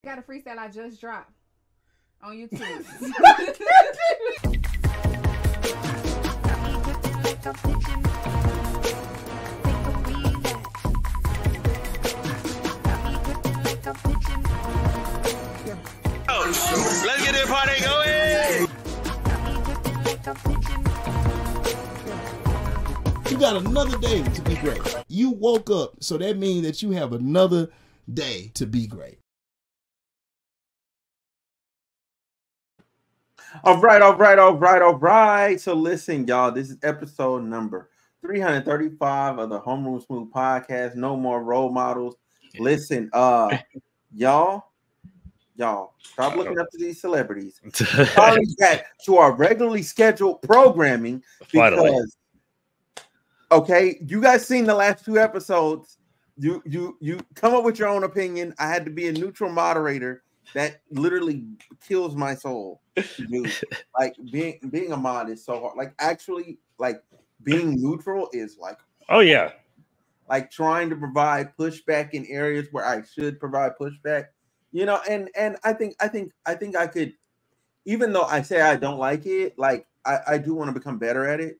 got a freestyle I just dropped on YouTube. Let's get this party going. You got another day to be great. You woke up, so that means that you have another day to be great. All right. So listen, y'all, this is episode number 335 of the Homeroom Smooth podcast. No more role models. Listen, y'all, stop looking up to these celebrities. Finally back to our regularly scheduled programming because, okay, you guys seen the last two episodes. You come up with your own opinion. I had to be a neutral moderator. That literally kills my soul to do. Like being a mod is so hard. Like actually, like being neutral is like, oh yeah, like trying to provide pushback in areas where I should provide pushback. You know, and I think I could, even though I say I don't like it, like I do want to become better at it.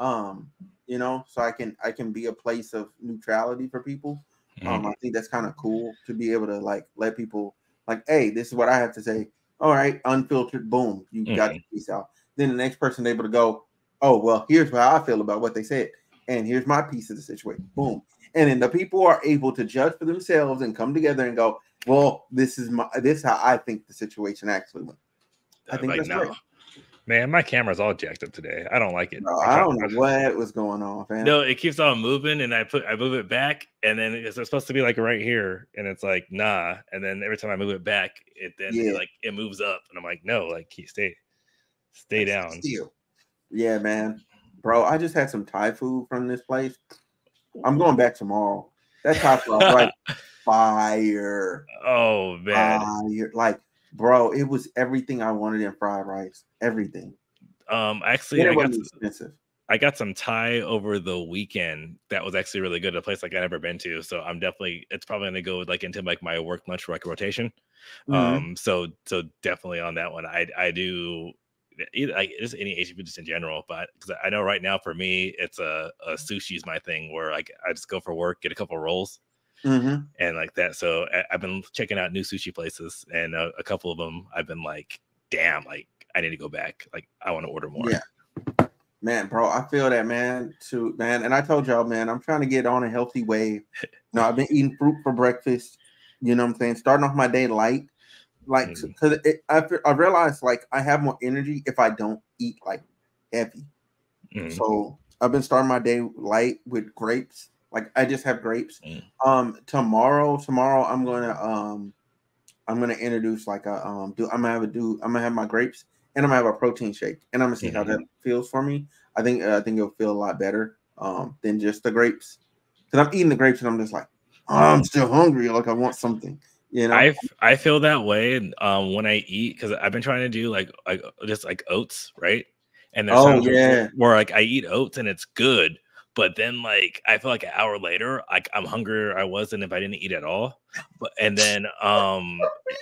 You know, so I can be a place of neutrality for people. I think that's kind of cool to be able to like let people like, hey, this is what I have to say. All right, unfiltered, boom, you got your piece out. Then the next person able to go, oh, well, here's how I feel about what they said, and here's my piece of the situation. Boom. And then the people are able to judge for themselves and come together and go, well, this is how I think the situation actually went. I think that's great. Man, my camera's all jacked up today. I don't like it. No, I don't know what was going on, fam. No, it keeps on moving, and I move it back, and then it's supposed to be like right here, and it's like nah. And then every time I move it back, it moves up, and I'm like, no, like stay down. Still. Yeah, man, bro. I just had some Thai food from this place. I'm going back tomorrow. That Thai food was like fire. Oh man, fire. Like, bro, it was everything I wanted in fried rice. Everything. Actually, I got some Thai over the weekend that was actually really good. A place like I never been to, so it's probably gonna go like into like my work lunch rotation. So definitely on that one, I do like just any Asian food just in general, but because I know right now for me it's a sushi is my thing where like I just go for work, get a couple rolls. And like that. So I've been checking out new sushi places, and a couple of them I've been like, damn, like I need to go back. Like I want to order more. Yeah, man, bro, I feel that, man. Too, man. And I told y'all, man, I'm trying to get on a healthy wave. No, I've been eating fruit for breakfast. You know what I'm saying? Starting off my day light, like because I realized like I have more energy if I don't eat like heavy. So I've been starting my day light with grapes. Like I just have grapes. Tomorrow I'm gonna introduce like I'm gonna have my grapes and I'm gonna have a protein shake and I'm gonna see how that feels for me. I think it'll feel a lot better than just the grapes. Because I'm eating the grapes and I'm just like, oh, I'm still hungry. Like I want something. You know, I feel that way when I eat because I've been trying to do like just like oats, right? And there's times where like I eat oats and it's good. But then, like, I feel like an hour later, like I'm hungrier I was than if I didn't eat at all. But and then,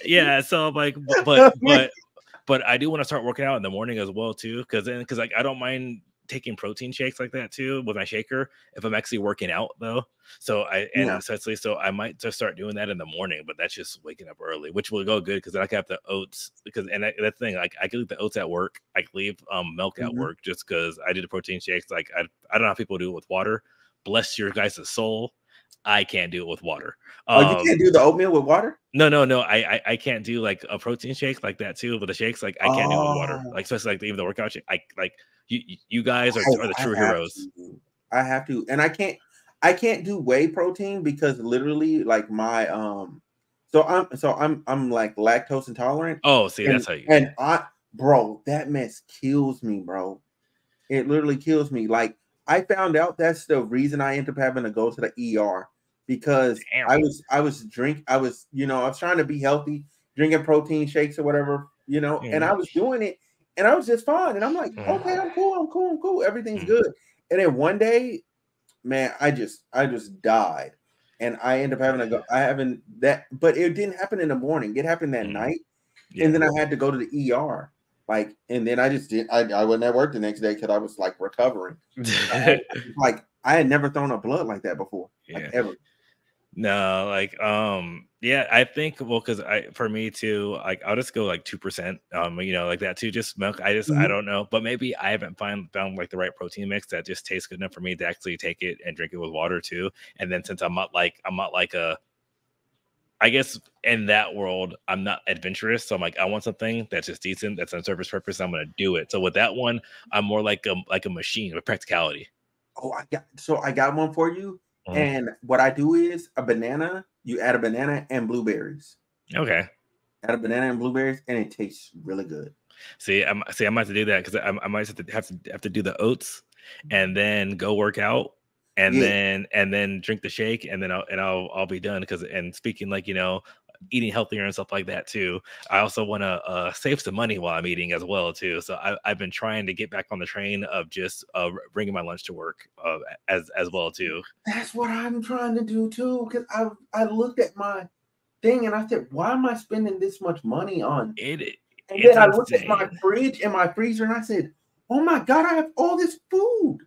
yeah. So like, but I do want to start working out in the morning as well too, because like I don't mind taking protein shakes like that too with my shaker if I'm actually working out though. So I might just start doing that in the morning, but that's just waking up early, which will go good because then I can have the oats that's the thing. Like I can leave the oats at work. I can leave milk at work just because I do the protein shakes. Like I don't know how people do it with water. Bless your guys' soul. I can't do it with water. You can't do the oatmeal with water? No. I can't do like a protein shake like that too. But the shakes, like I can't do it with water. Like especially like even the workout shake. You guys are the true heroes. I have to, and I can't do whey protein because literally like my so I'm like lactose intolerant. Oh, see, that's how you. And bro, that mess kills me, bro. It literally kills me. Like I found out that's the reason I ended up having to go to the ER because I was trying to be healthy, drinking protein shakes or whatever, you know, and I was doing it. And I was just fine. And I'm like, okay, I'm cool. Everything's good. And then one day, man, I just died. and I end up having to go. I haven't that, but it didn't happen in the morning. It happened that night, and then I had to go to the ER. Like, and then I just did. I wasn't at work the next day because I was like recovering. Like I had never thrown up blood like that before, like ever. No, like yeah, I think because for me too, like I'll just go like 2%, you know, like that too, just milk. I don't know, but maybe I haven't found like the right protein mix that just tastes good enough for me to actually take it and drink it with water too. And then since I'm not like a, I guess in that world I'm not adventurous, so I'm like I want something that's just decent, that's on surface purpose. I'm gonna do it. So with that one, I'm more like a machine with practicality. Oh, I got one for you. And what I do is a banana. You add a banana and blueberries. Okay. Add a banana and blueberries, and it tastes really good. See, I might have to do that because I might have to do the oats and then go work out and then drink the shake and then I'll be done. Because and speaking like, you know, eating healthier and stuff like that too, I also want to save some money while I'm eating as well too. So I've been trying to get back on the train of just bringing my lunch to work as well too. That's what I'm trying to do too, because I looked at my thing and I said, why am I spending this much money on it? And then I looked at my fridge and my freezer and I said, oh my God, I have all this food.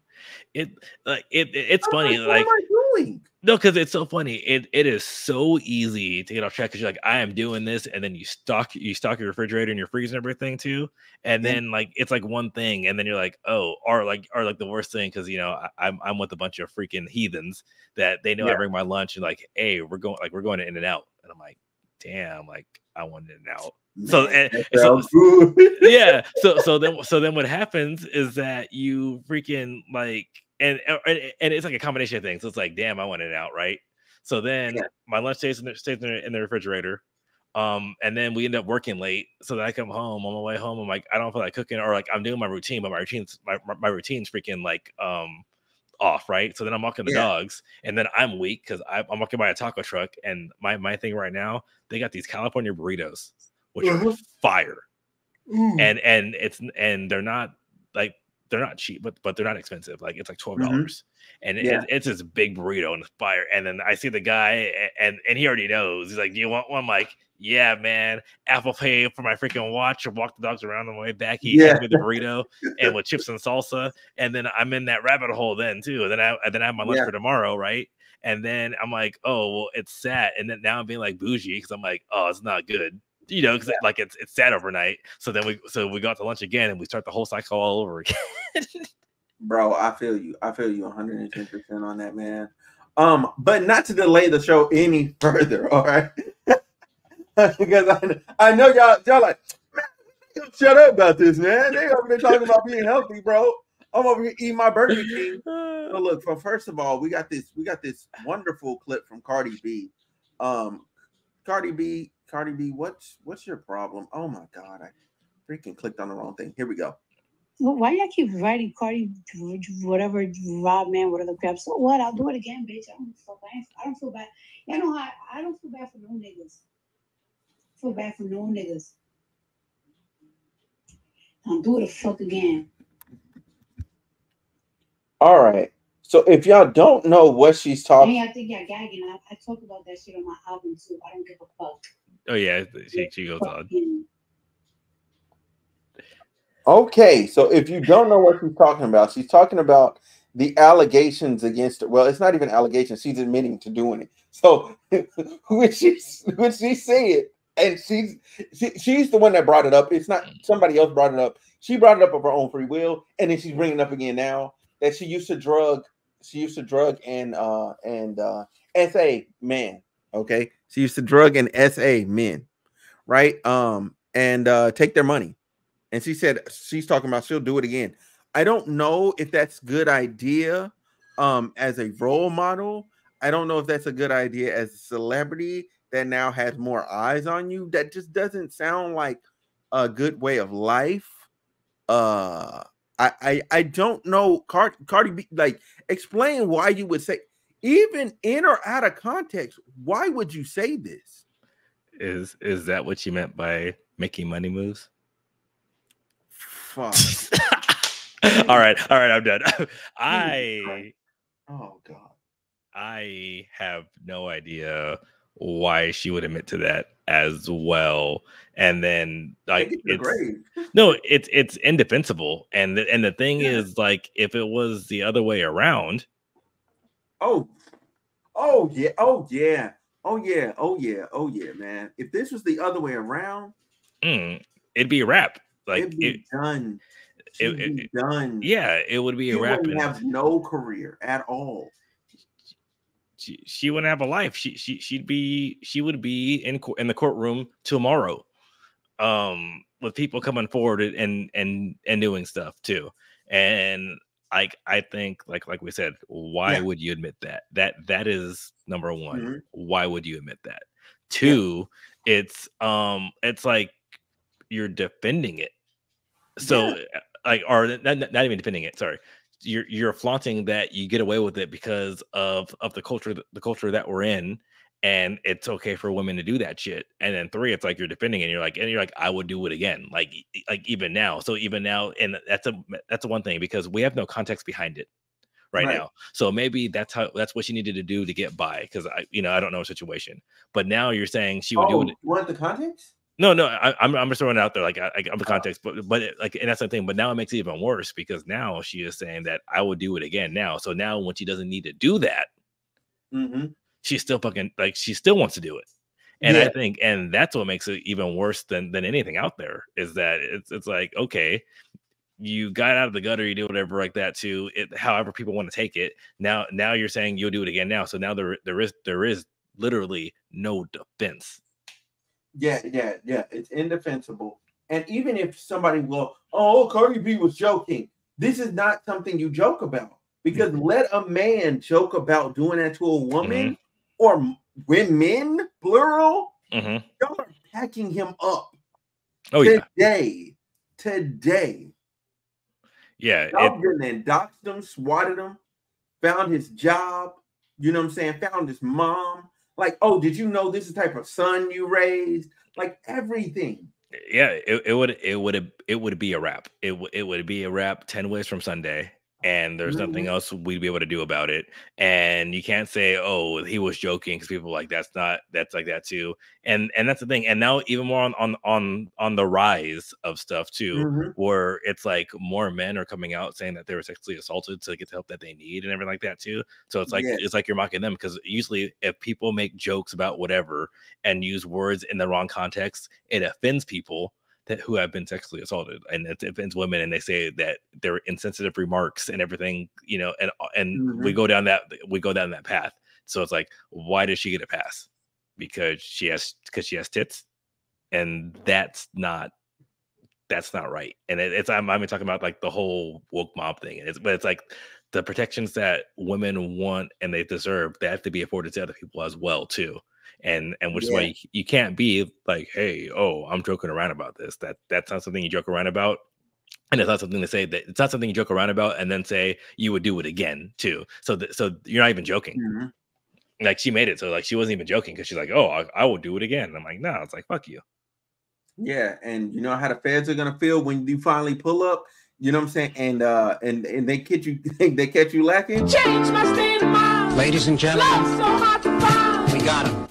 It's funny. What like, am I doing? No, because it's so funny. It is so easy to get off track because you're like, I am doing this, and then you stock your refrigerator and your freezer and everything too, and then like it's like one thing, and then you're like, oh, or like the worst thing because you know I'm with a bunch of freaking heathens that they know I bring my lunch and like, hey, we're going to In-N-Out, and I'm like, damn, like I want In-N-Out. So yeah, so then what happens is that you freaking like. And it's like a combination of things. So it's like, damn, I want it out, right? So then my lunch stays in the refrigerator. And then we end up working late. So then I come home on my way home. I'm like, I don't feel like cooking, or like I'm doing my routine, but my routine's freaking like off, right? So then I'm walking the dogs, and then I'm weak because I'm walking by a taco truck, and my thing right now, they got these California burritos, which are fire, and they're not like. They're not cheap, but they're not expensive. Like it's like $12, and it's this big burrito and it's fire. And then I see the guy, and he already knows. He's like, "Do you want one?" I'm like, yeah, man. Apple Pay for my freaking watch, or walk the dogs around on the way back. He hands me the burrito and with chips and salsa, and then I'm in that rabbit hole then too. And then I have my lunch for tomorrow, right? And then I'm like, oh well, it's sad. And then now I'm being like bougie because I'm like, oh, it's not good. You know, because like it's sad overnight. So then we go out to lunch again and we start the whole cycle all over again. Bro, I feel you 110% on that, man. But not to delay the show any further, all right? Because I know y'all like, man, shut up about this, man. They over there talking about being healthy, bro. I'm over here eating my Burger King. So look, first of all, we got this wonderful clip from Cardi B. Cardi B, what's your problem? Oh my God, I freaking clicked on the wrong thing. Here we go. Well, why do y'all keep writing Cardi, whatever, Rob, man, whatever crap? So what? I'll do it again, bitch. I don't feel bad. You know how I don't feel bad for no niggas. I feel bad for no niggas. I'll do it the fuck again. All right. So if y'all don't know what she's talking, I think y'all gagging. I talk about that shit on my album too. I don't give a fuck. Oh yeah, she goes on. Okay, so if you don't know what she's talking about the allegations against her. Well, it's not even allegations. She's admitting to doing it. So when she said, and she's the one that brought it up. It's not somebody else brought it up. She brought it up of her own free will, and then she's bringing it up again now that she used to drug and SA men. Okay, she used to drug and SA men, right? And take their money. And she said she's talking about she'll do it again. I don't know if that's a good idea as a role model. I don't know if that's a good idea as a celebrity that now has more eyes on you. That just doesn't sound like a good way of life. I don't know. Cardi B, like, explain why you would say, even in or out of context, why would you say this? Is that what you meant by making money moves? Fuck. all right, I'm done. Oh God. I have no idea why she would admit to that as well. And then like it's indefensible. And the thing is, like, if it was the other way around. Oh yeah, man. If this was the other way around, it'd be a wrap. Like it'd be done. It'd be done. Yeah, it would be a wrap. She wouldn't have no career at all. She wouldn't have a life. She would be in the courtroom tomorrow, with people coming forward and doing stuff too. And I think like we said, why would you admit that? That is number one. Why would you admit that? Two, it's like you're defending it. So like, or not even defending it. Sorry. You're flaunting that you get away with it because of the culture that we're in, and it's okay for women to do that shit. And then three, it's like you're defending it, and you're like I would do it again, like even now. So even now, and that's a one thing, because we have no context behind it right now. So maybe that's what she needed to do to get by, because I don't know her situation. But now you're saying she would do it. You want the context? No, I'm just throwing it out there, like I'm the context, but like, and that's the thing. But now it makes it even worse, because now she is saying that I would do it again now. So now when she doesn't need to do that, she's still fucking, like, she still wants to do it. And I think, and that's what makes it even worse than anything out there, is that it's like, okay, you got out of the gutter, you do whatever like that too. However people want to take it. Now you're saying you'll do it again now. So now there is literally no defense. Yeah. It's indefensible. And even if somebody will, Cardi B was joking. This is not something you joke about, because let a man joke about doing that to a woman or women, plural. Y'all are packing him up. Today. Yeah. Y'all then doxed him, swatted him, found his job. You know what I'm saying? Found his mom. Like, did you know this is the type of son you raised? Like, everything. Yeah, it would be a wrap. It would be a wrap 10 ways from Sunday, and there's nothing else we'd be able to do about it. And you can't say, he was joking, because people are like, that's like that too. And that's the thing. And now even more on the rise of stuff too, where it's like more men are coming out saying that they were sexually assaulted to get the help that they need and everything like that too. So it's like it's like you're mocking them, because usually if people make jokes about whatever and use words in the wrong context, it offends people who have been sexually assaulted, and it offends women, and they say that they're insensitive remarks and everything, and we go down that path. So it's like, why does she get a pass? Because she has tits, and that's not right. And I'm talking about like the whole woke mob thing. But it's like the protections that women want and they deserve, they have to be afforded to other people as well too. And which is why you can't be like, hey, I'm joking around about this. That's not something you joke around about. And it's not something to say that it's not something you joke around about and then say you would do it again too. So you're not even joking. Like, she made it so like she wasn't even joking, because she's like, I will do it again. And I'm like, no, it's like, fuck you. Yeah, and you know how the feds are gonna feel when you finally pull up. You know what I'm saying? And they catch you lacking. Change my state of mind. Ladies and gentlemen, Love so hard to find. we got him.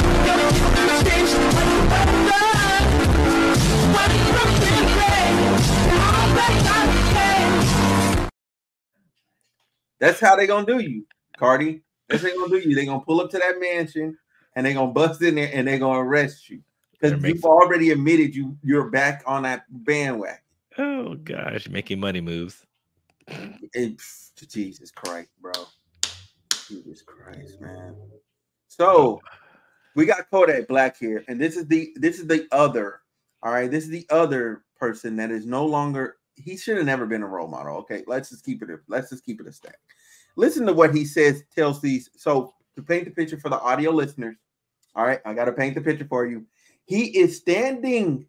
That's how they gonna do you, Cardi. That's how they gonna do you. They gonna pull up to that mansion and they gonna bust in there and they gonna arrest you, because you've already admitted you're back on that bandwagon. Oh gosh, making money moves. Jesus Christ, bro. Jesus Christ, man. So we got Kodak Black here, and this is the other. All right, this is the other person that is no longer. He should have never been a role model. Okay, let's just keep it a stack. Listen to what he says. Tells these. So to paint the picture for the audio listeners. All right, I got to paint the picture for you. He is standing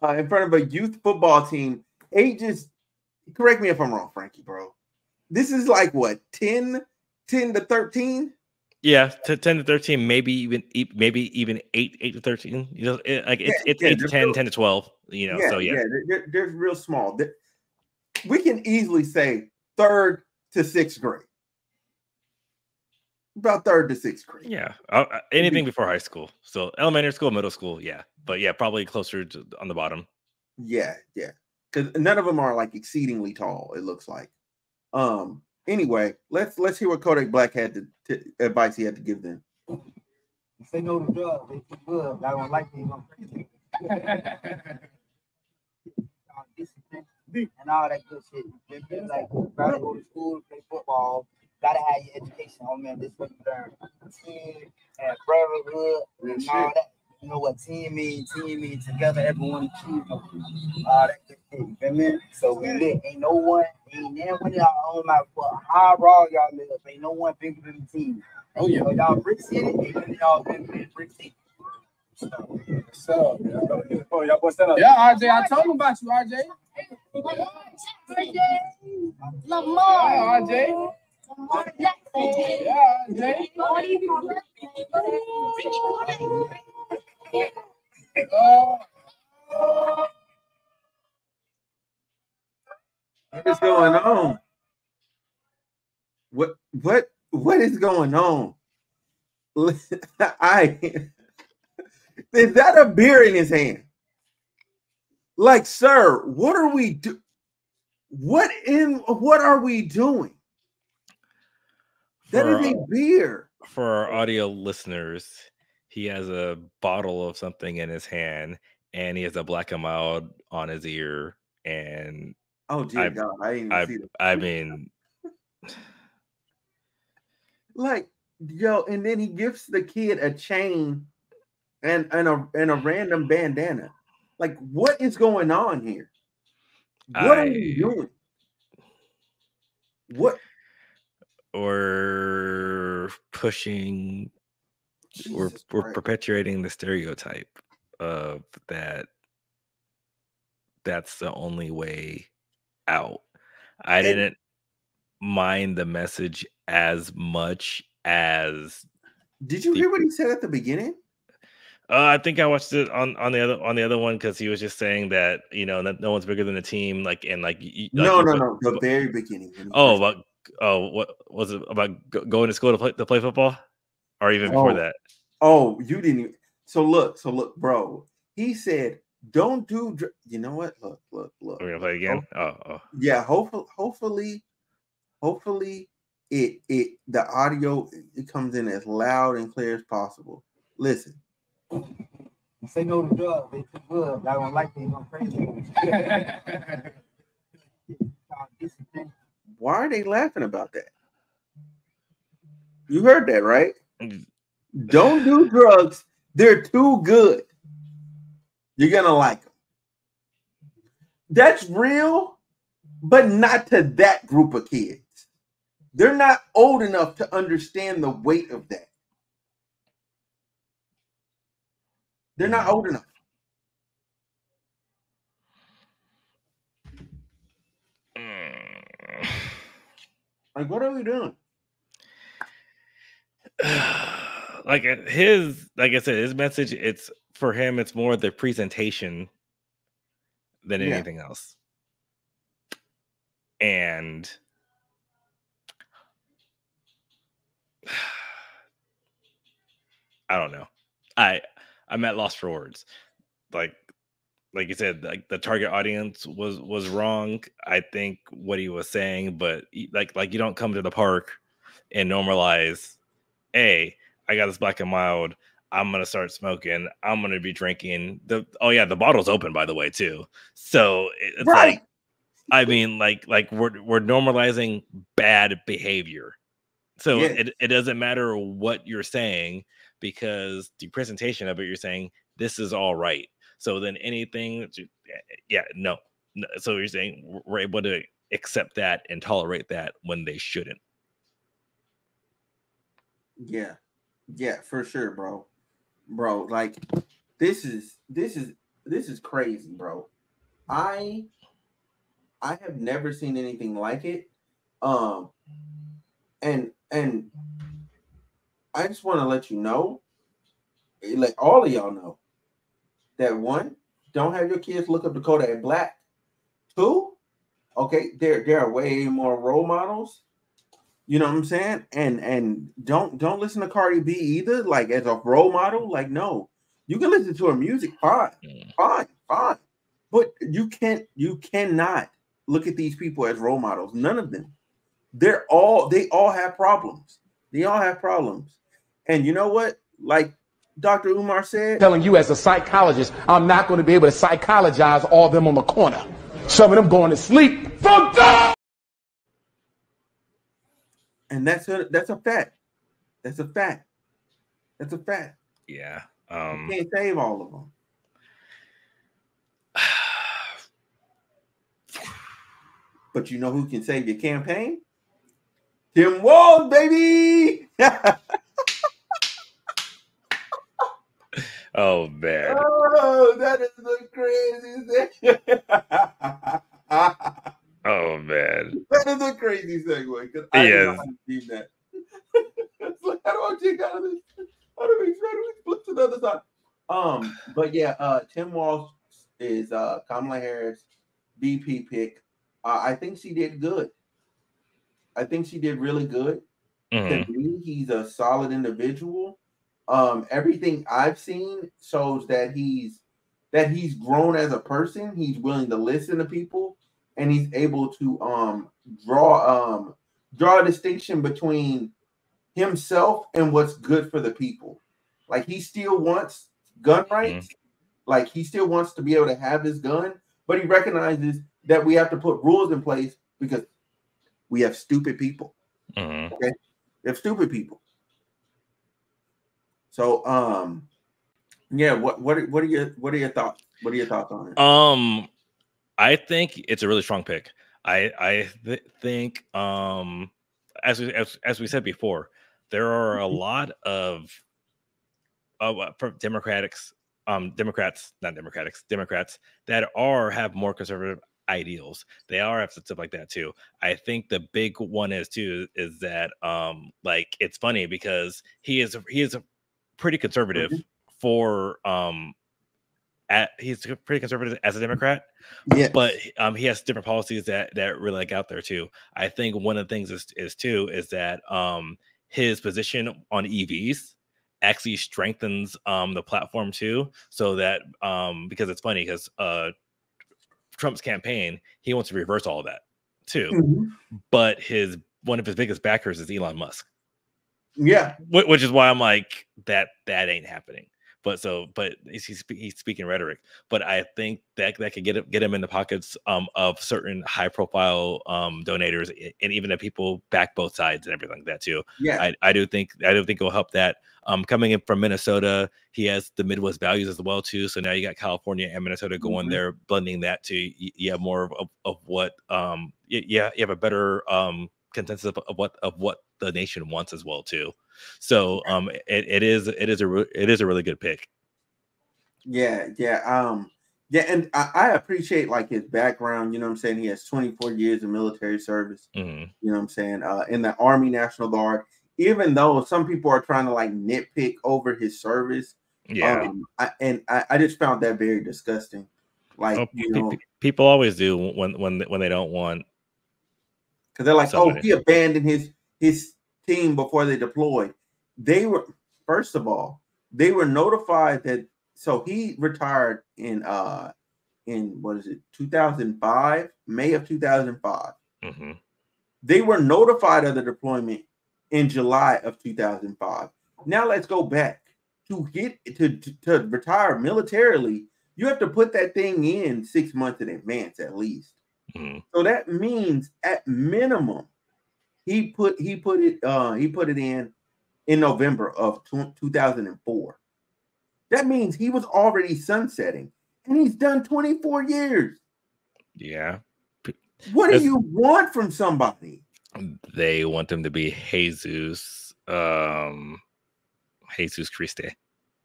in front of a youth football team, ages. Correct me if I'm wrong, Frankie, bro. This is like what, 10 to 13? Yeah, 10 to 13, maybe even 8 to 13. You know, it's 8 to 10, 10 to 12. You know, they're real small. We can easily say 3rd to 6th grade. about 3rd to 6th grade. Yeah, anything before high school. So elementary school, middle school, yeah. But yeah, probably closer to on the bottom. Yeah, yeah. Because none of them are like exceedingly tall, it looks like. Anyway, let's hear what Kodak Black had to advice he had to give them. Say no to drugs, they too good. I don't like them, I'm crazy. Discipline and all that good shit. Like, gotta go to school, play football, gotta have your education. Oh man, this is what you learn. Team and brotherhood and all that. You know what team means together, everyone achieve all that good shit. You feel me? So we lit. Ain't no one, ain't never one y'all own my how raw y'all live. Ain't no one bigger than the team. Oh yeah, so y'all Brick City, ain't none of y'all bigger than Brick City. What's up? Y'all boys stand up. Yeah, RJ, I told him about you, RJ. Lamar. Yeah, RJ. Yeah, RJ. What is going on? What is going on? Is that a beer in his hand? Like, sir, what are we do? What are we doing? That is a beer. For our audio listeners, he has a bottle of something in his hand, and he has a Black and Mild on his ear. And oh dear God, I didn't even see that. I mean, like, yo, and then he gives the kid a chain and a random bandana. Like, what is going on here? What are we doing? What? Or pushing, we're perpetuating the stereotype of that's the only way out. I didn't mind the message as much as. Did you hear what he said at the beginning? I think I watched it on the other one because he was just saying that, you know, that no one's bigger than the team. Like, and like no, the very beginning. What was it about going to school to play football, or even before that? Oh, you didn't even. So look, bro. He said, "Don't do." You know what? Look. We're gonna play again. Yeah. Hopefully, the audio it comes in as loud and clear as possible. Listen. Say no to drugs, they too good. I don't like them, I'm crazy. Why are they laughing about that? You heard that, right? Don't do drugs. They're too good. You're going to like them. That's real, but not to that group of kids. They're not old enough to understand the weight of that. They're not old enough. Like, what are we doing? Like I said, his message, it's for him, it's more the presentation than anything else. And I don't know. I'm at loss for words. Like you said, like the target audience was wrong. I think what he was saying, but like you don't come to the park and normalize, hey, I got this Black and Mild. I'm gonna start smoking. I'm gonna be drinking. The bottle's open, by the way, too. So it's right. Like, I mean, like we're normalizing bad behavior. So it doesn't matter what you're saying, because the presentation of it, you're saying this is all right. So then anything, no. So you're saying we're able to accept that and tolerate that when they shouldn't. Yeah, for sure, bro. Like this is crazy, bro. I have never seen anything like it. And I just want to let you know, like all of y'all know, that one, don't have your kids look up to Kodak Black. Two, okay, there are way more role models You know what I'm saying? And don't listen to Cardi B either, like as a role model. Like, no, you can listen to her music, fine. But you cannot look at these people as role models. None of them. They all have problems. They all have problems. And you know what? Like Dr. Umar said, telling you as a psychologist, I'm not going to be able to psychologize all of them on the corner. Some of them going to sleep. Fuck that! And that's a fact. That's a fact. That's a fact. Yeah. You can't save all of them. But you know who can save your campaign? Tim Walz, baby. Oh man. Oh, that is the craziest thing. Oh man. That is a crazy segue because I didn't see that. It's like, how do I take out of this? How do we flip to the other side? But yeah, Tim Walz is Kamala Harris VP pick. I think she did good. I think she did really good. To me, he's a solid individual. Everything I've seen shows that he's grown as a person. He's willing to listen to people, and he's able to draw a distinction between himself and what's good for the people. Like, he still wants gun rights. Like, he still wants to be able to have his gun, but he recognizes that we have to put rules in place because we have stupid people. Okay, we have stupid people. So, yeah. What are your thoughts? What are your thoughts on it? I think it's a really strong pick. I think as we said before, there are a lot of Democrats that have more conservative ideals. They have stuff like that too. I think the big one is that like, it's funny because he is a pretty conservative for he's pretty conservative as a Democrat. Yeah, but he has different policies that really like out there too. I think one of the things is that his position on EVs actually strengthens the platform too, so that because it's funny because Trump's campaign, he wants to reverse all of that too. But one of his biggest backers is Elon Musk. Yeah, which is why I'm like, that ain't happening. But he's speaking rhetoric. But I think that could get him in the pockets of certain high profile donators, and even if people back both sides and everything like that too. Yeah, I do think it will help that. Coming in from Minnesota, he has the Midwest values as well too. So now you got California and Minnesota going there, blending that too. You have more of what you have a better consensus of what the nation wants as well too. So it is a really good pick. Yeah. And I appreciate like his background. You know what I'm saying? He has 24 years of military service. You know what I'm saying? In the Army National Guard. Even though some people are trying to like nitpick over his service, I just found that very disgusting. Like, people always do when they don't want, because they're like, somebody. Oh, he abandoned his team before they deployed. They were, first of all, they were notified that. So he retired in what is it, 2005, May of 2005. They were notified of the deployment in July of 2005. Now let's go back to retire militarily. You have to put that thing in 6 months in advance at least. So that means at minimum he put it in November of 2004. That means he was already sunsetting, and he's done 24 years. Yeah. What do you want from somebody? They want them to be Jesus Christ.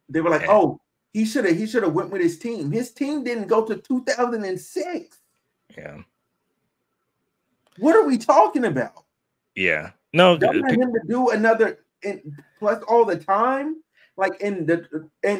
They were like, oh, he should have went with his team. His team didn't go to 2006. Yeah. What are we talking about? Yeah. No, don't want him to do another, and plus all the time. Like and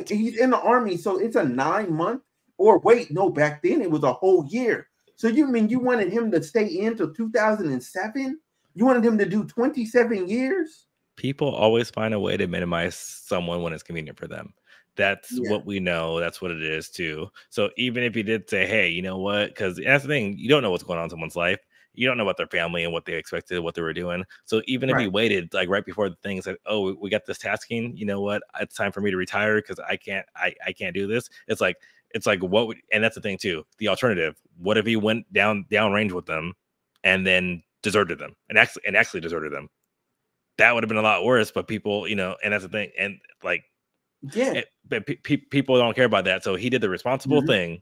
he's in the Army, so it's a 9 month. Or wait, no, back then it was a whole year. So you mean you wanted him to stay in till 2007 You wanted him to do 27 years? People always find a way to minimize someone when it's convenient for them. That's what we know. That's what it is too. So even if you did say, hey, you know what? Because that's the thing, you don't know what's going on in someone's life. You don't know about their family and what they expected, what they were doing. So even if he waited like right before the thing said, oh, we got this tasking, you know what? It's time for me to retire because I can't do this. It's like what would, and that's the thing too. The alternative. What if he went down range with them and then deserted them and actually deserted them? That would have been a lot worse. But people, you know, and that's the thing. And like, but people don't care about that. So he did the responsible thing,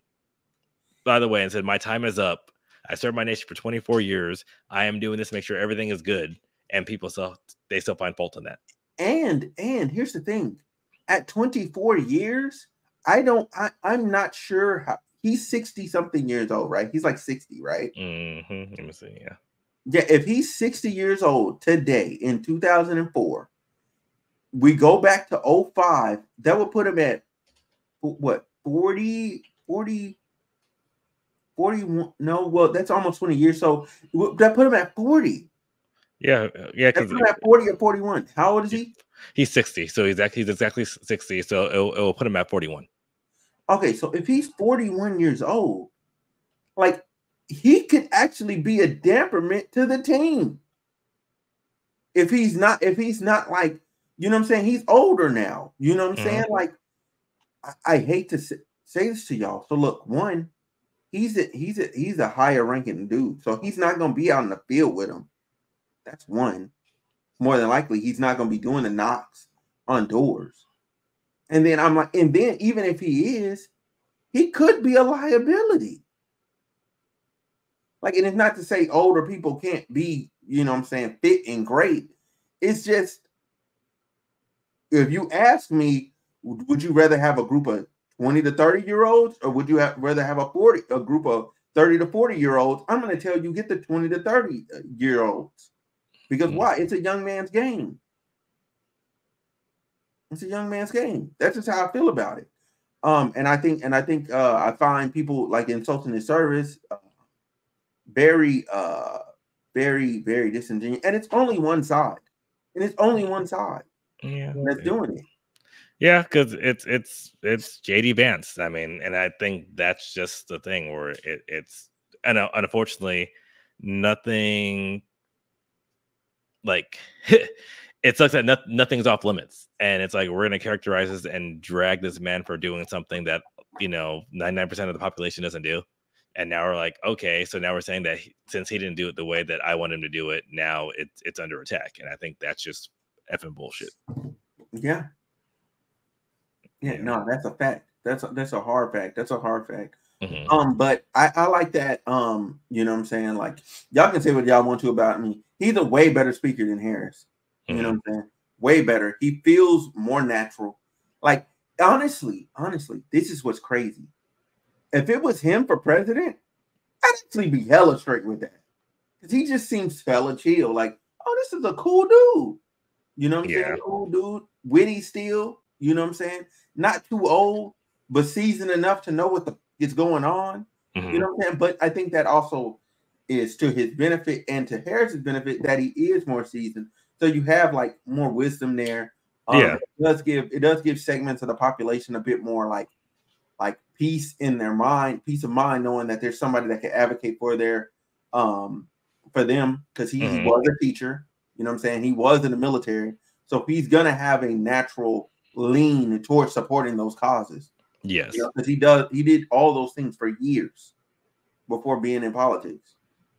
by the way, and said, my time is up. I served my nation for 24 years. I am doing this to make sure everything is good. And people still find fault in that. And here's the thing. At 24 years, I'm not sure how he's 60 something years old, right? He's like 60, right? Mm-hmm. Let me see. Yeah. Yeah. If he's 60 years old today in 2004, we go back to 05, that would put him at what? 41? No, well, that's almost 20 years. So that put him at 40. Yeah. Because at 40 or 41. How old is he? He's 60. So he's exactly 60. So it will put him at 41. Okay, so if he's 41 years old, like he could actually be a damperment to the team. If he's not like, you know what I'm saying? He's older now. You know what I'm saying? Like, I hate to say this to y'all. So look, one, he's a higher ranking dude. So he's not going to be out in the field with him. That's one. More than likely, he's not going to be doing the knocks on doors. And then I'm like, and then even if he is, he could be a liability. Like, and it's not to say older people can't be, you know what I'm saying, fit and great. It's just, if you ask me, would you rather have a group of 20 to 30-year-olds, or would you rather have a group of 30 to 40-year-olds? I'm going to tell you, get the 20 to 30-year-olds. Because why? It's a young man's game. It's a young man's game. That's just how I feel about it. And I think I find people like insulting his service very, very disingenuous. And it's only one side. That's doing it. Yeah, because it's JD Vance. I mean, and I think that's just the thing where it's and unfortunately nothing like it sucks that nothing's off limits, and it's like we're gonna characterize this and drag this man for doing something that 99% of the population doesn't do, and now we're like, okay, so now we're saying that since he didn't do it the way that I want him to do it, now it's under attack, and I think that's just effing bullshit. Yeah, no, that's a fact. That's a hard fact. That's a hard fact. But I like that. You know what I'm saying? Like, y'all can say what y'all want to about me. He's a way better speaker than Harris. You know what I'm saying? Way better. He feels more natural. Like, honestly, this is what's crazy. If it was him for president, I'd actually be hella straight with that. Because he just seems hella chill. Like, oh, this is a cool dude. You know what I'm saying? Cool dude. Witty still. You know what I'm saying? Not too old, but seasoned enough to know what is going on. You know what I'm saying? But I think that also is to his benefit and to Harris's benefit that he is more seasoned. So you have like more wisdom there. It does give segments of the population a bit more like peace in their mind, peace of mind, knowing that there's somebody that can advocate for their for them, because he was a teacher. You know what I'm saying? He was in the military. So he's gonna have a natural lean towards supporting those causes. Yes. Because he did all those things for years before being in politics.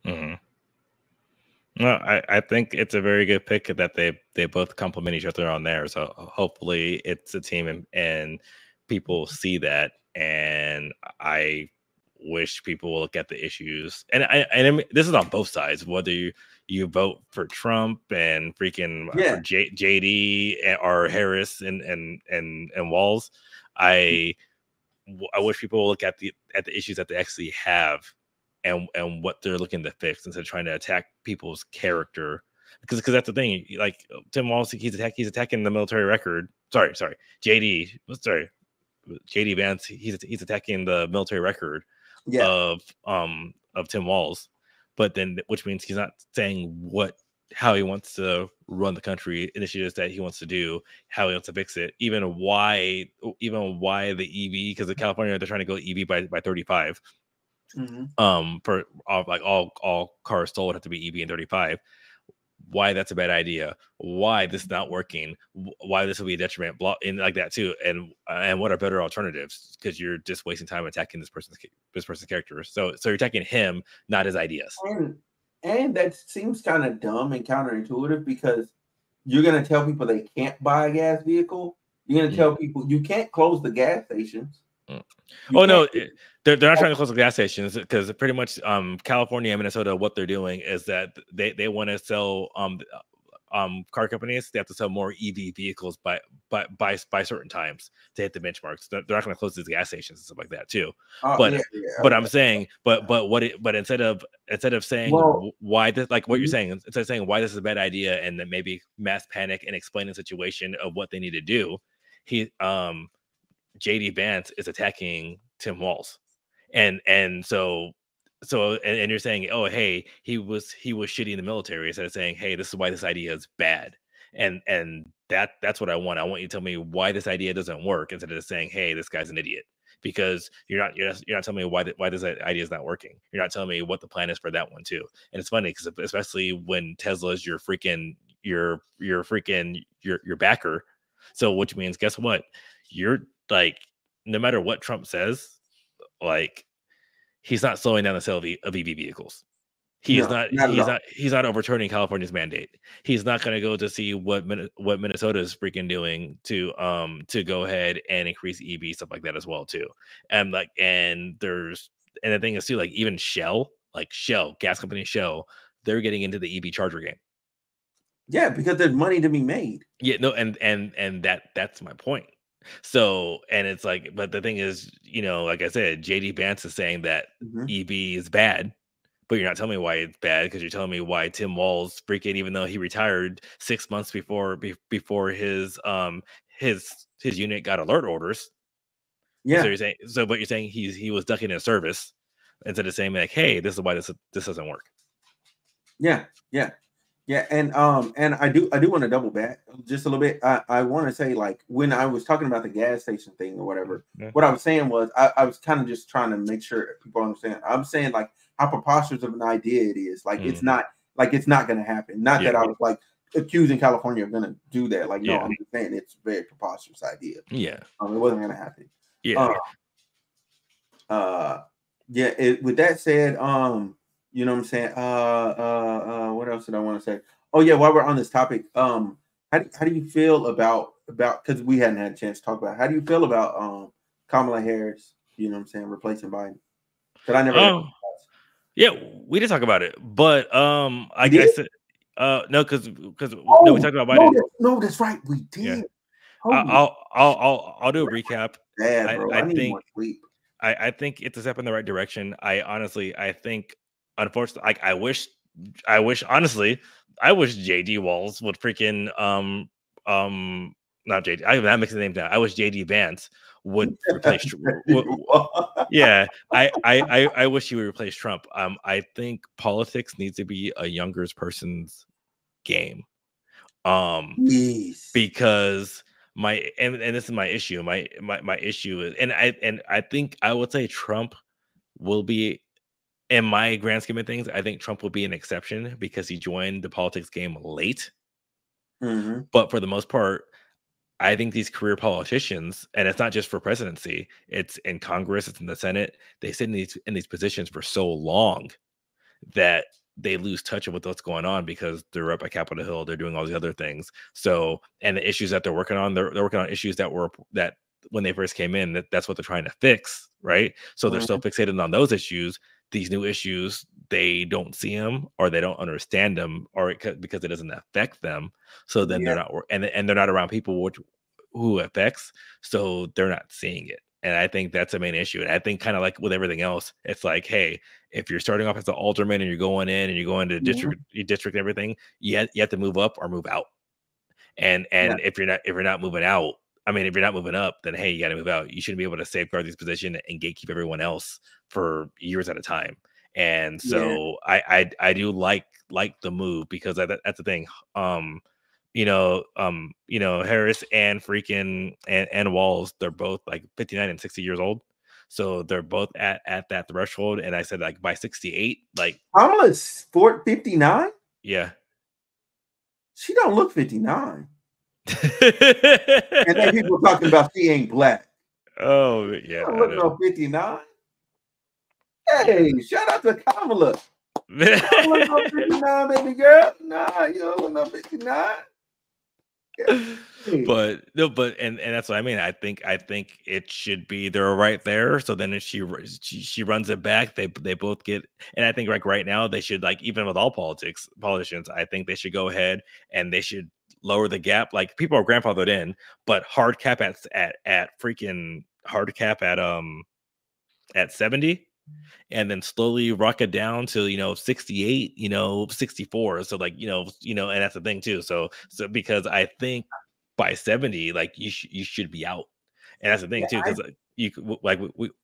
No, I think it's a very good pick that they both complement each other on there. So hopefully it's a team and people see that. And I wish people will look at the issues. And I mean, this is on both sides, whether you vote for Trump and freaking for JD or Harris and Walz. I wish people will look at the issues that they actually have and what they're looking to fix instead of trying to attack people's character. Because that's the thing. Like Tim Walz, he's attacking the military record. Sorry, JD Vance. He's attacking the military record of Tim Walz, but then which means he's not saying what how he wants to run the country, initiatives that he wants to do, how he wants to fix it, even why the EV, because in California they're trying to go EV by 35. For like all cars sold have to be EV in 35. Why that's a bad idea, why this is not working, why this will be a detriment, blah, and like that too, and what are better alternatives, because you're just wasting time attacking this person's character. So you're attacking him, not his ideas. And that seems kind of dumb and counterintuitive, because you're going to tell people they can't buy a gas vehicle. You're going to tell people you can't close the gas stations. Oh no, they're not trying to close the gas stations, because pretty much California and Minnesota, what they're doing is that they want to sell car companies, they have to sell more EV vehicles by certain times to hit the benchmarks. They're not going to close these gas stations and stuff like that too. But I'm saying, but instead of saying why this, like what you're saying, instead of saying why this is a bad idea and then maybe mass panic and explain the situation of what they need to do, JD Vance is attacking Tim Walz, and so you're saying, oh hey, he was shitty in the military, instead of saying, hey, this is why this idea is bad, and that's what I want. I want you to tell me why this idea doesn't work, instead of saying, hey, this guy's an idiot, because you're not telling me why this idea is not working. You're not telling me what the plan is for that one too. And it's funny, because especially when Tesla is your backer, so which means, guess what, you're like, no matter what Trump says, like, he's not slowing down the sale of EV vehicles. He's not overturning California's mandate. He's not going to go to see what Minnesota is freaking doing to go ahead and increase EV stuff like that as well too. And the thing is too, like, even Shell, gas company Shell, they're getting into the EV charger game. Yeah, because there's money to be made. Yeah, no, and that's my point. So, and it's like, but the thing is, like I said, JD Vance is saying that EV is bad, but you're not telling me why it's bad, because you're telling me why Tim Walz, freaking, even though he retired 6 months before his unit got alert orders. Yeah. But you're saying he was ducking in service, instead of saying like, hey, this is why this doesn't work. Yeah. And I do want to double back just a little bit. I want to say, like, when I was talking about the gas station thing or whatever, what I was saying was I was kind of just trying to make sure people understand. I'm saying, like, how preposterous of an idea it is. Like, it's not going to happen. Not that I was like accusing California of going to do that. Like, no, I'm just saying it's a very preposterous idea. Yeah. It wasn't going to happen. Yeah. With that said, you know what I'm saying? What else did I want to say? Oh yeah, while we're on this topic, how do you feel about because we hadn't had a chance to talk about, how do you feel about Kamala Harris, you know what I'm saying, replacing Biden? Because I never yeah, we did talk about it, but I guess no, because we talked about Biden. No, that's right, we did. Yeah. I'll do a recap. Bad, bro. I need more sleep. I think it's a step in the right direction. I think, unfortunately, like, I wish honestly, I wish JD Walz would freaking not JD. I'm mixing the names down. I wish JD Vance would replace. Yeah, I wish he would replace Trump. I think politics needs to be a younger person's game. Because this is my issue. My issue is, and I think I would say Trump will be, in my grand scheme of things, I think Trump will be an exception because he joined the politics game late. But for the most part, I think these career politicians, and it's not just for presidency, it's in Congress, it's in the Senate, they sit in these positions for so long that they lose touch of what's going on because they're up at Capitol Hill, they're doing all these other things. So, and the issues that they're working on, they're working on issues that when they first came in, that's what they're trying to fix, right? So they're still fixated on those issues. These new issues, they don't see them, or they don't understand them, or because it doesn't affect them. So then they're not, and they're not around people who it affects, so they're not seeing it. And I think that's the main issue. And I think, kind of like with everything else, it's like, hey, if you're starting off as an alderman and you're going in and you're going to district and everything, you have to move up or move out. And if you're not moving out, I mean, if you're not moving up, then hey, you got to move out. You shouldn't be able to safeguard these positions and gatekeep everyone else for years at a time. And so I do like the move because that's the thing. Harris and freaking and Walz, they're both like 59 and 60 years old. So they're both at that threshold. And I said like by 68, like Kamala's 59? Yeah. She don't look 59. And then people talking about she ain't black. Oh, yeah. She don't look no 59. Hey, shout out to Kamala. You don't look no 59, baby girl. Nah, you don't look no 59. But that's what I mean. I think it should be they're right there. So then if she runs it back, they both get. And I think like right now they should, like, even with all politicians, I think they should go ahead and they should lower the gap. Like, people are grandfathered in, but hard cap at 70. And then slowly rock it down to 68, 64. So like and that's the thing too. So because I think by 70, like you should be out, and that's the thing too, because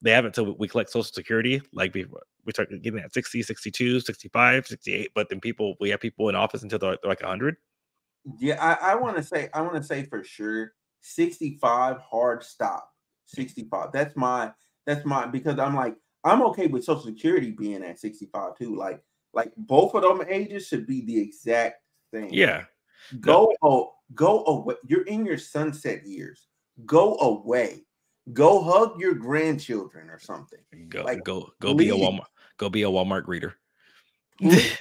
they have it till we collect Social Security. Like we start getting at 60, 62, 65, 68. But then we have people in office until they're like 100. Yeah, I want to say for sure 65 hard stop. 65. That's my because I'm okay with Social Security being at 65 too. Like both of them ages should be the exact same. Yeah. Go away. You're in your sunset years. Go away. Go hug your grandchildren or something. Go be a Walmart. Go be a Walmart greeter. Please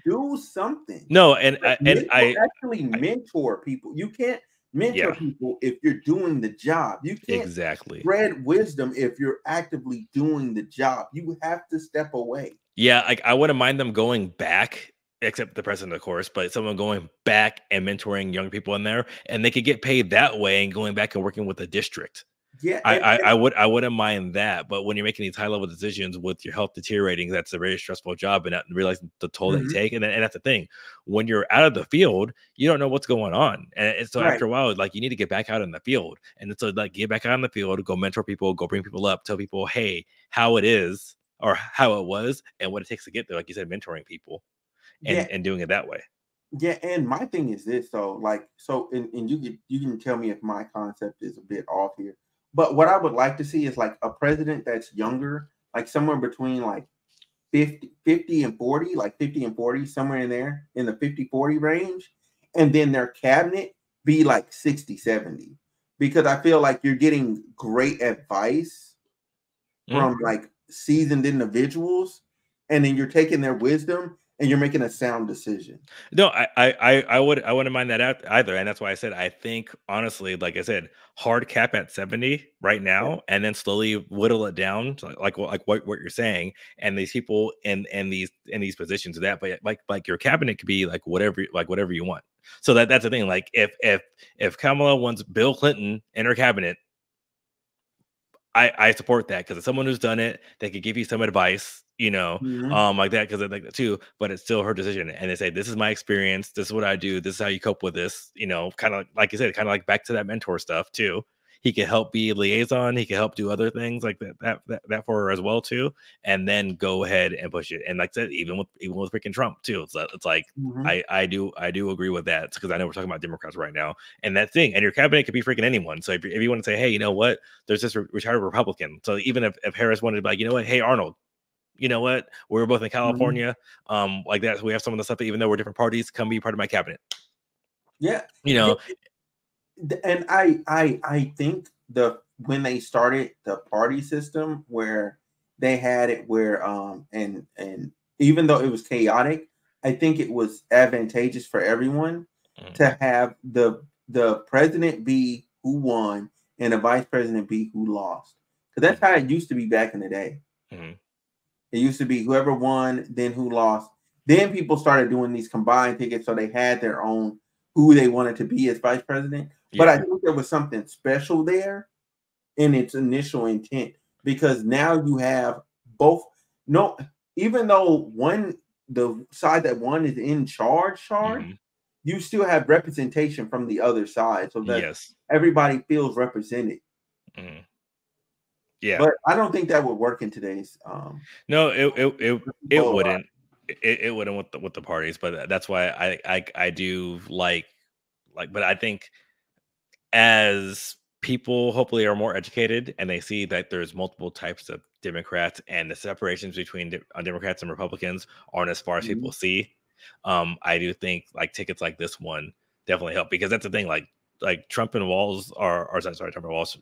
do something. No, I actually mentor people. You can't mentor people if you're doing the job. You can't spread wisdom if you're actively doing the job. You have to step away. Yeah, like I wouldn't mind them going back, except the president, of course, but someone going back and mentoring young people in there, and they could get paid that way and going back and working with the district. Yeah, I wouldn't mind that. But when you're making these high level decisions with your health deteriorating, that's a very stressful job, and not realizing the toll that you take. And that's the thing. When you're out of the field, you don't know what's going on, and so after a while, like, you need to get back out in the field. And so like get back out in the field, go mentor people, go bring people up, tell people, hey, how it is or how it was and what it takes to get there. Like you said, mentoring people and doing it that way. Yeah, and my thing is this, and you can tell me if my concept is a bit off here. But what I would like to see is like a president that's younger, like somewhere between like 50 and 40, like 50 and 40, somewhere in there in the 50-40 range. And then their cabinet be like 60, 70. Because I feel like you're getting great advice from like seasoned individuals. And then you're taking their wisdom and you're making a sound decision. No, I wouldn't mind that either. And that's why I said, I think, honestly, like I said, hard cap at 70 right now, and then slowly whittle it down to like what you're saying. And these people in these positions of that, but like your cabinet could be like whatever you want. So that's the thing. Like if Kamala wants Bill Clinton in her cabinet, I support that, because as someone who's done it, they could give you some advice, like that, because I like that too. But it's still her decision, and they say, "This is my experience. This is what I do. This is how you cope with this." Kind of like you said, kind of like back to that mentor stuff too. He can help be a liaison. He can help do other things like that for her as well too, and then go ahead and push it. And like I said, even with freaking Trump too, it's like I do agree with that, because I know we're talking about Democrats right now, and that thing, and your cabinet could be freaking anyone. So if you want to say, hey, you know what, there's this retired Republican. So even if Harris wanted to be like, you know what, hey Arnold, you know what, we're both in California, like that, so we have some of the stuff that even though we're different parties, come be part of my cabinet. Yeah, And I think when they started the party system, where they had it where and even though it was chaotic, I think it was advantageous for everyone to have the president be who won and the vice president be who lost. Because that's how it used to be back in the day. It used to be whoever won, then who lost. Then people started doing these combined tickets, so they had their own who they wanted to be as vice president. But I think there was something special there in its initial intent, because now you have both. No, even though the side that won is in charge, you still have representation from the other side, so that everybody feels represented. Yeah, but I don't think that would work in today's. No, it wouldn't. It wouldn't with the parties, but that's why I do like, but I think as people hopefully are more educated and they see that there's multiple types of Democrats and the separations between Democrats and Republicans aren't as far as people see. I do think like tickets like this one definitely help, because that's the thing. Like Trump and Walz sorry, Trump and Walz.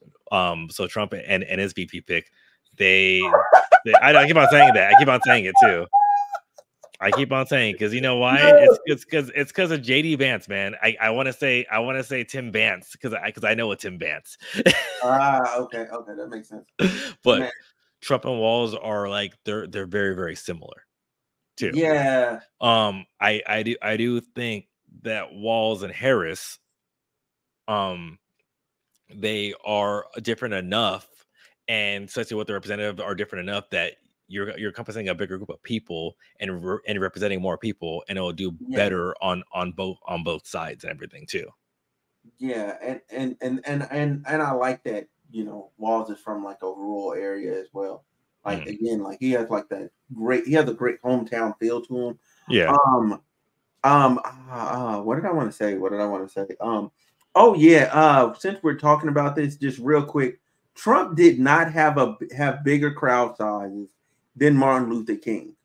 So Trump and his VP pick, I keep on saying that. I keep on saying it too. I keep on saying, because you know why? It's because of JD Vance, man. I want to say Tim Vance, because I know a Tim Vance. Okay, that makes sense. But man, Trump and Walz are like they're very, very similar too. Yeah. I do think that Walz and Harris, they are different enough, and especially what the representative are different enough that you're encompassing a bigger group of people and representing more people, and it will do better on both sides and everything too. Yeah, and I like that, you know, Walz is from like a rural area as well. Like again, like he has like a great hometown feel to him. Yeah. What did I want to say? Oh yeah, since we're talking about this, just real quick, Trump did not have bigger crowd sizes than Martin Luther King.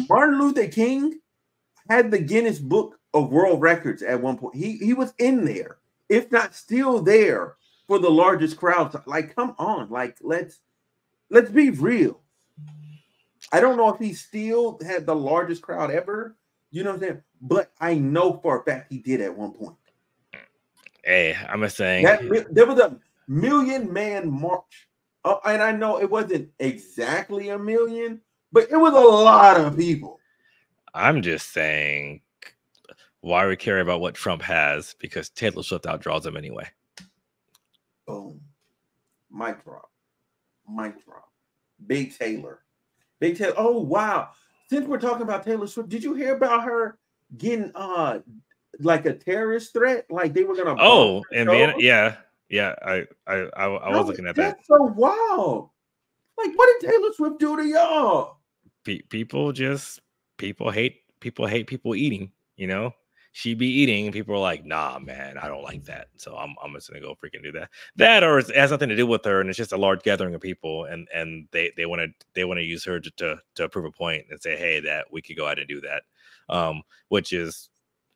Martin Luther King had the Guinness Book of World Records at one point. He was in there, if not still there, for the largest crowd. Like, come on, like let's be real. I don't know if he still had the largest crowd ever. You know what I'm saying? But I know for a fact he did at one point. Hey, I'm just saying there was a 1 million man march. And I know it wasn't exactly 1 million, but it was a lot of people. I'm just saying, why we care about what Trump has? Because Taylor Swift outdraws him anyway. Boom. Mic drop. Big Taylor. Oh, wow. Since we're talking about Taylor Swift, did you hear about her getting like a terrorist threat? Like they were gonna in Vienna? Yeah. I was looking at that. That's so wild. Like, what did Taylor Swift do to y'all? People hate people eating, you know. She be eating, and people are like, nah, man, I don't like that. So I'm just gonna go freaking do that. Or it has nothing to do with her, and it's just a large gathering of people, and they want to use her to prove a point and say, hey, that we could go out and do that. Which is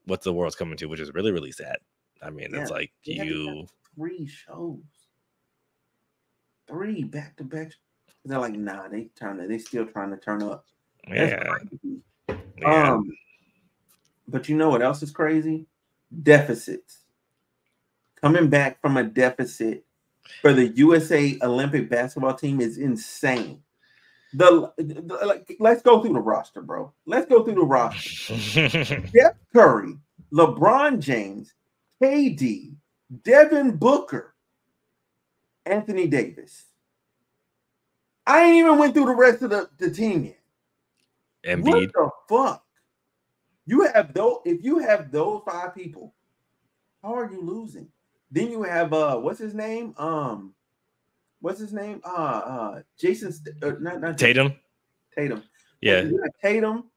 what the world's coming to, which is really, really sad. I mean, it's like you 3 shows, 3 back-to-back. They're like, nah, they still trying to turn up. Yeah. But you know what else is crazy? Deficits. Coming back from a deficit for the USA Olympic basketball team is insane. Let's go through the roster, bro. Let's go through the roster. Steph Curry, LeBron James, KD, Devin Booker, Anthony Davis. I ain't even went through the rest of the team yet. Embiid. What the fuck? You have those. If you have those 5 people, how are you losing? Then you have what's his name? Jason. Not Tatum. Tatum. Yeah. Tatum.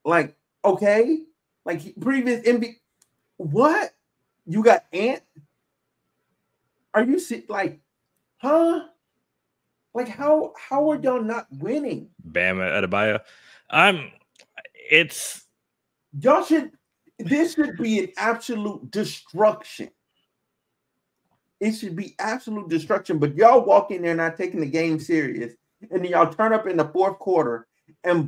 Like, okay, like previous NBA. What? You got Ant? Are you like, huh? Like, how are y'all not winning? Bam Adebayo. This should be an absolute destruction. It should be absolute destruction, but y'all walk in there not taking the game serious, and then y'all turn up in the 4th quarter and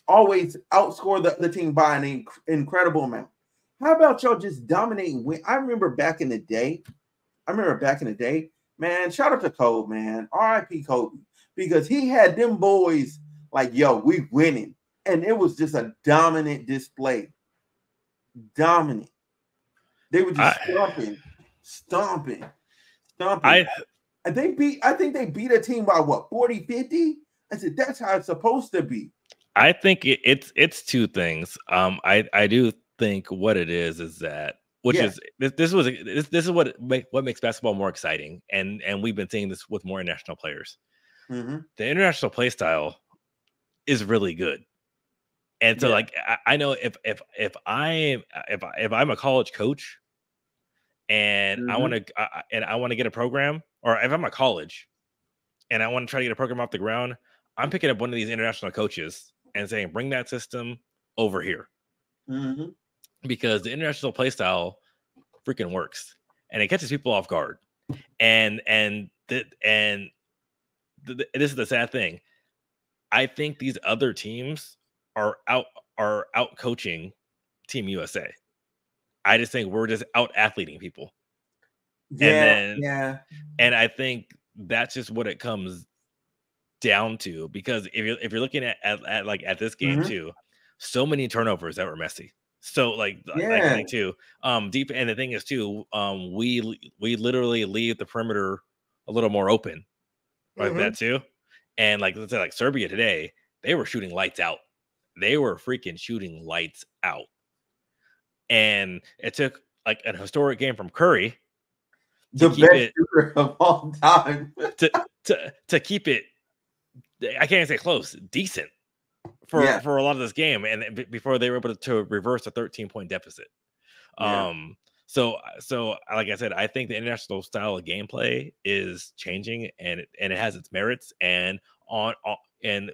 always outscore the team by an incredible amount. How about y'all just dominate and win? I remember back in the day, man, shout out to Kobe, man. R.I.P. Kobe, because he had them boys like, yo, we winning. And it was just a dominant display. Dominant. They were just stomping. I think they beat a team by what, 40, 50? I said, that's how it's supposed to be. I think it's 2 things. I do think what it is that which is this is what makes basketball more exciting, and we've been seeing this with more international players. The international play style is really good, and so like I know if I'm a college coach and I want to get a program, or if I'm a college and I want to try to get a program off the ground, I'm picking up one of these international coaches and saying, bring that system over here. Because the international play style freaking works and it catches people off guard. And this is the sad thing. I think these other teams are out coaching Team USA. I just think we're just out athleting people. And I think that's just what it comes down to, because if you're looking at this game too, so many turnovers that were messy. So like too, deep. And the thing is too, we literally leave the perimeter a little more open like that too. And like let's say like Serbia today, they were shooting lights out. They were freaking shooting lights out. And it took like an historic game from Curry, the best shooter of all time, to keep it, I can't even say close, decent for a lot of this game, and before they were able to reverse a 13-point deficit. So like I said, I think the international style of gameplay is changing, and it has its merits, and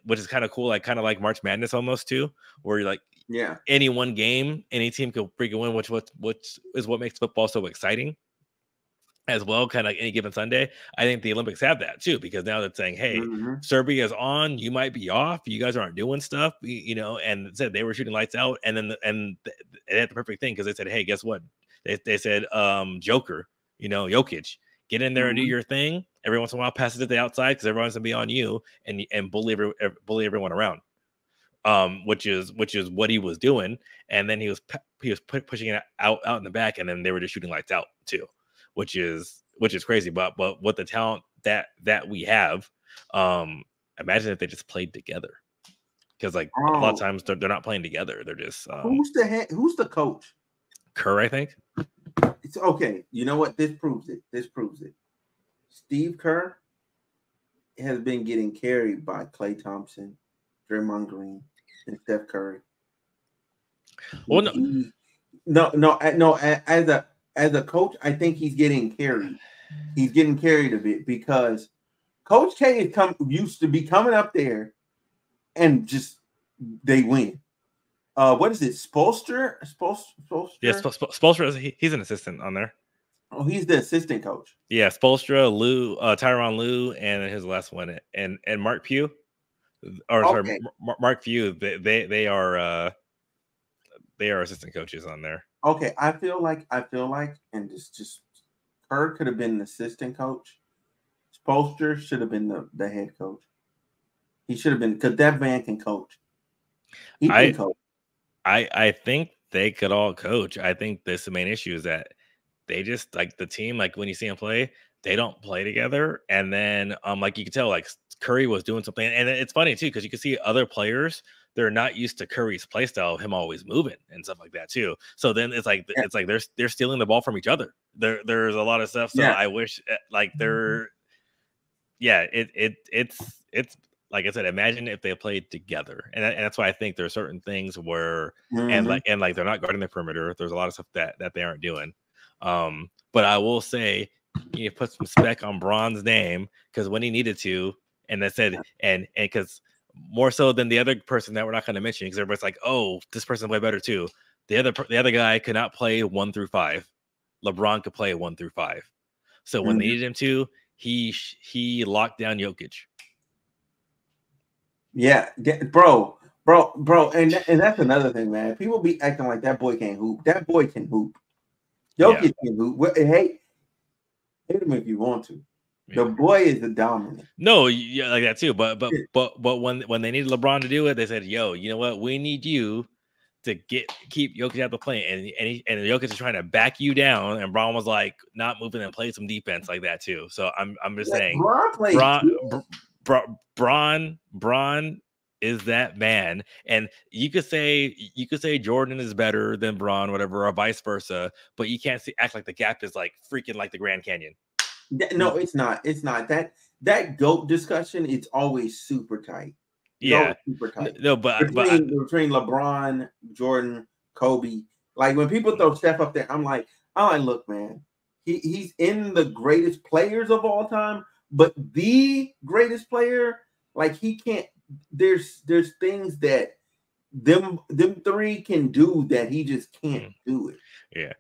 which is kind of cool, kind of like March Madness almost too, where you're like, any one game, any team could freaking win, which is what makes football so exciting as well, kind of like any given Sunday. I think the Olympics have that too, because now they're saying, hey, Serbia's on, you might be off, you guys aren't doing stuff, and said they were shooting lights out, and then they had the perfect thing, because they said, hey, guess what? They said, Joker, Jokic, get in there and do your thing. Every once in a while, pass it to the outside, because everyone's gonna be on you, and bully everyone around. Which is what he was doing, and then he was pushing it out in the back, and then they were just shooting lights out too, which is crazy. But what the talent that we have, imagine if they just played together, because like a lot of times they're not playing together. They're just who's the coach? Kerr, I think. It's okay. You know what? This proves it. Steve Kerr has been getting carried by Klay Thompson, Draymond Green, and Steph Curry. Well, no. As a coach, I think he's getting carried. He's getting carried a bit, because Coach K used to be coming up there and just they win. What is it? Spolstra? Yes, Spolstra. He's an assistant on there. Oh, he's the assistant coach. Yeah, Spolstra, Lou, Tyronn Lue, and his last one, and Mark Pugh. Sorry, Mark Few. They are assistant coaches on there. Okay, I feel like, and just Kerr could have been an assistant coach. Spolstra should have been the head coach. He should have been, because that man can coach. He can coach. I think they could all coach. I think the main issue is that they just, like, the team, like when you see them play, they don't play together, and then like you can tell, like Curry was doing something, and it's funny too, because you can see other players, they're not used to Curry's play style of him always moving and stuff like that too. So then it's like they're stealing the ball from each other. There's a lot of stuff. So I wish like it's like I said, imagine if they played together, and that's why I think there are certain things where and like they're not guarding the perimeter. There's a lot of stuff that they aren't doing. But I will say, you put some spec on Bron's name, because when he needed to, and they said, and because more so than the other person that we're not going to mention, because everybody's like, oh, this person played better too. The other guy could not play 1 through 5. LeBron could play 1 through 5. So when they needed him to, he locked down Jokic. Yeah, bro, and that's another thing, man. People be acting like that boy can't hoop. That boy can hoop. Jokic can hoop. Hey, hit him if you want to. The boy is the dominant. No, yeah, like that too. But when they needed LeBron to do it, they said, "Yo, you know what? We need you to keep Jokic out the play." And Jokic is trying to back you down, and Bron was like not moving and played some defense like that too. So I'm just saying, Bron is that man. And you could say Jordan is better than Bron, whatever, or vice versa, but you can't act like the gap is like freaking like the Grand Canyon. No, it's not. It's not. That GOAT discussion, it's always super tight. Yeah, super tight. No, but between LeBron, Jordan, Kobe, like when people throw Steph up there, I'm like, look, man, he's in the greatest players of all time, but the greatest player, like he can't. There's things that them three can do that he just can't do it. Yeah.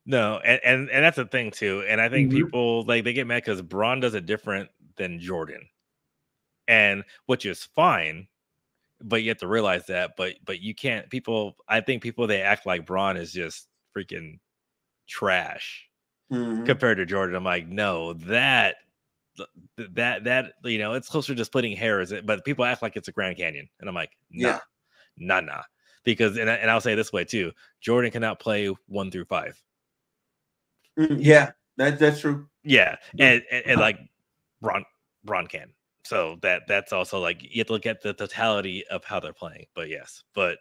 No, and that's the thing too. And I think people like they get mad because Bron does it different than Jordan, and which is fine, but you have to realize that. But you can't. I think people they act like Bron is just freaking trash compared to Jordan. I'm like, no, that it's closer to splitting hairs. But people act like it's a Grand Canyon, and I'm like, nah. Because and I'll say this way too: Jordan cannot play 1 through 5. Yeah, that's true. Yeah, and like Bron can. So that's also like you have to look at the totality of how they're playing. But yes, but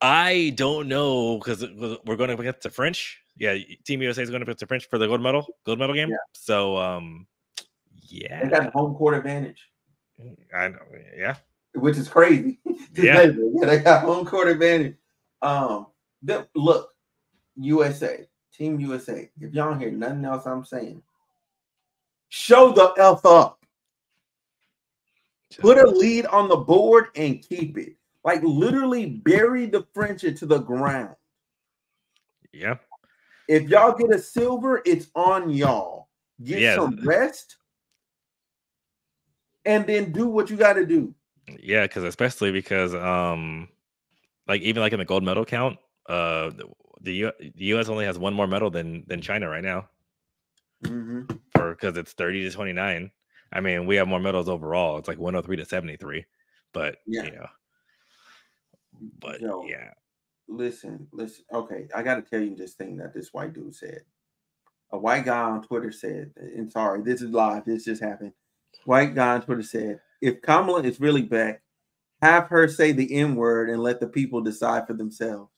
I don't know because we're going to get to French. Yeah, Team USA is going to get to French for the gold medal game. Yeah. So yeah, they got home court advantage. I know. Yeah, which is crazy. Yeah, they got home court advantage. Look, USA. Team USA, if y'all don't hear nothing else I'm saying, show the F up. Put a lead on the board and keep it. Like literally bury the French into the ground. Yeah. If y'all get a silver, it's on y'all. Get some rest and then do what you got to do. Yeah, especially because like even like in the gold medal count, the U.S. only has one more medal than China right now, because it's 30-29. I mean, we have more medals overall. It's like 103-73, but Listen. Okay, I got to tell you this thing that this white dude said. A white guy on Twitter said, and sorry, this is live. This just happened. White guy on Twitter said, if Kamala is really back, have her say the N-word and let the people decide for themselves.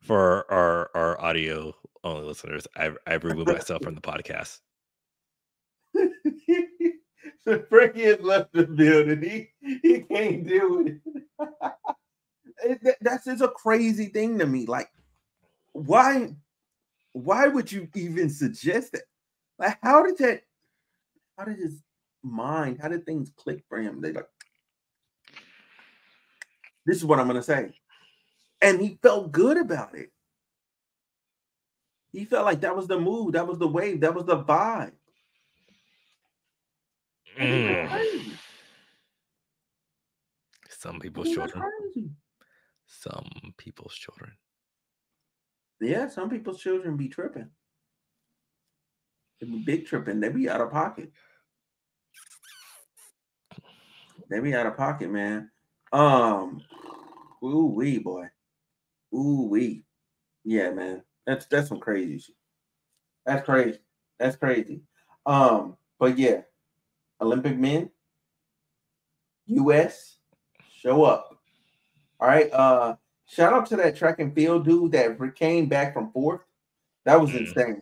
For our audio only listeners, I've removed myself from the podcast. So Frankie has left the building. He can't do it. That's just a crazy thing to me. Like, why would you even suggest that? Like, how did his mind, how did things click for him? They like, this is what I'm gonna say. And he felt good about it. He felt like that was the move, that was the wave, that was the vibe. Some people's children. Some people's children. Yeah, some people's children be tripping. They be big tripping. They be out of pocket. They be out of pocket, man. Ooh wee, boy. Ooh wee. Yeah, man. That's some crazy shit. That's crazy. That's crazy. But yeah, Olympic men, US, show up. All right. Shout out to that track and field dude that came back from 4th. That was insane.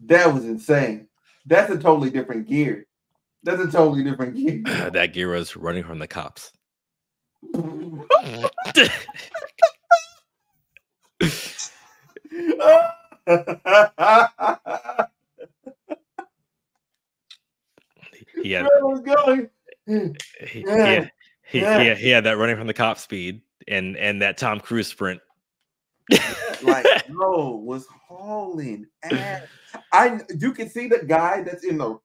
That was insane. That's a totally different gear. That's a totally different gear. That gear was running from the cops. He had that running from the cop speed and that Tom Cruise sprint. Like, bro, was hauling ass. You can see the guy that's in the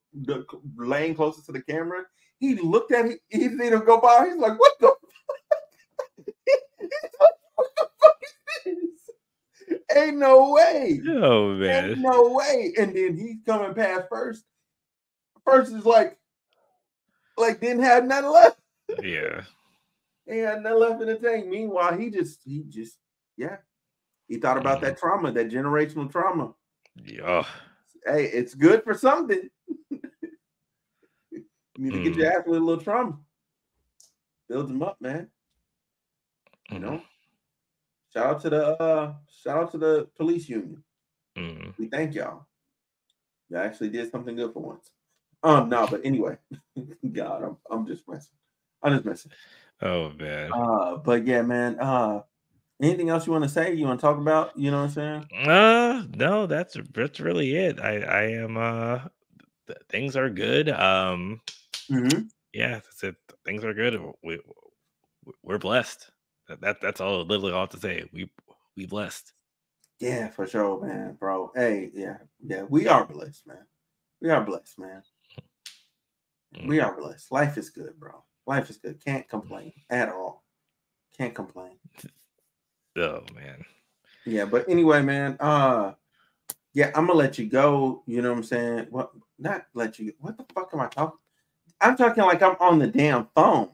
lane closest to the camera. He looked at it, he seen him go by. He's like, what the fuck? What the fuck is this? Ain't no way. Oh, man. Ain't no way. And then he's coming past first. First is like didn't have nothing left. Yeah. He had nothing left in the tank. Meanwhile, he just, yeah. He thought about that trauma, that generational trauma. Yeah. Hey, it's good for something. You need to get your ass with a little trauma. Builds them up, man. You know. Shout out to the police union. We thank y'all. You actually did something good for once. No, but anyway, God, I'm just messing. I'm just messing. Oh man. But yeah, man. Anything else you want to say? You want to talk about? You know what I'm saying? No, that's really it. I am things are good. Yeah, that's it. Things are good. We're blessed. That's all. Literally all I have to say. We blessed. Yeah, for sure, man, bro. Hey, yeah, we are blessed, man. We are blessed, man. We are blessed. Life is good, bro. Life is good. Can't complain at all. Can't complain. Oh man. Yeah, but anyway, man. Yeah, I'm gonna let you go. You know what I'm saying? What? Not let you. What the fuck am I talking? I'm talking like I'm on the damn phone.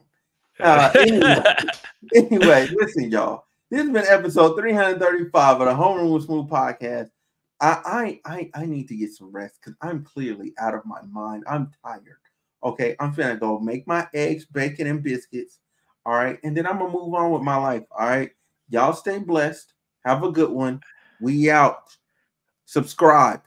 Anyway, listen, y'all. This has been episode 335 of the Homeroom with Smooth podcast. I need to get some rest because I'm clearly out of my mind. I'm tired. Okay, I'm finna go make my eggs, bacon, and biscuits. All right, and then I'm gonna move on with my life. All right, y'all stay blessed. Have a good one. We out. Subscribe.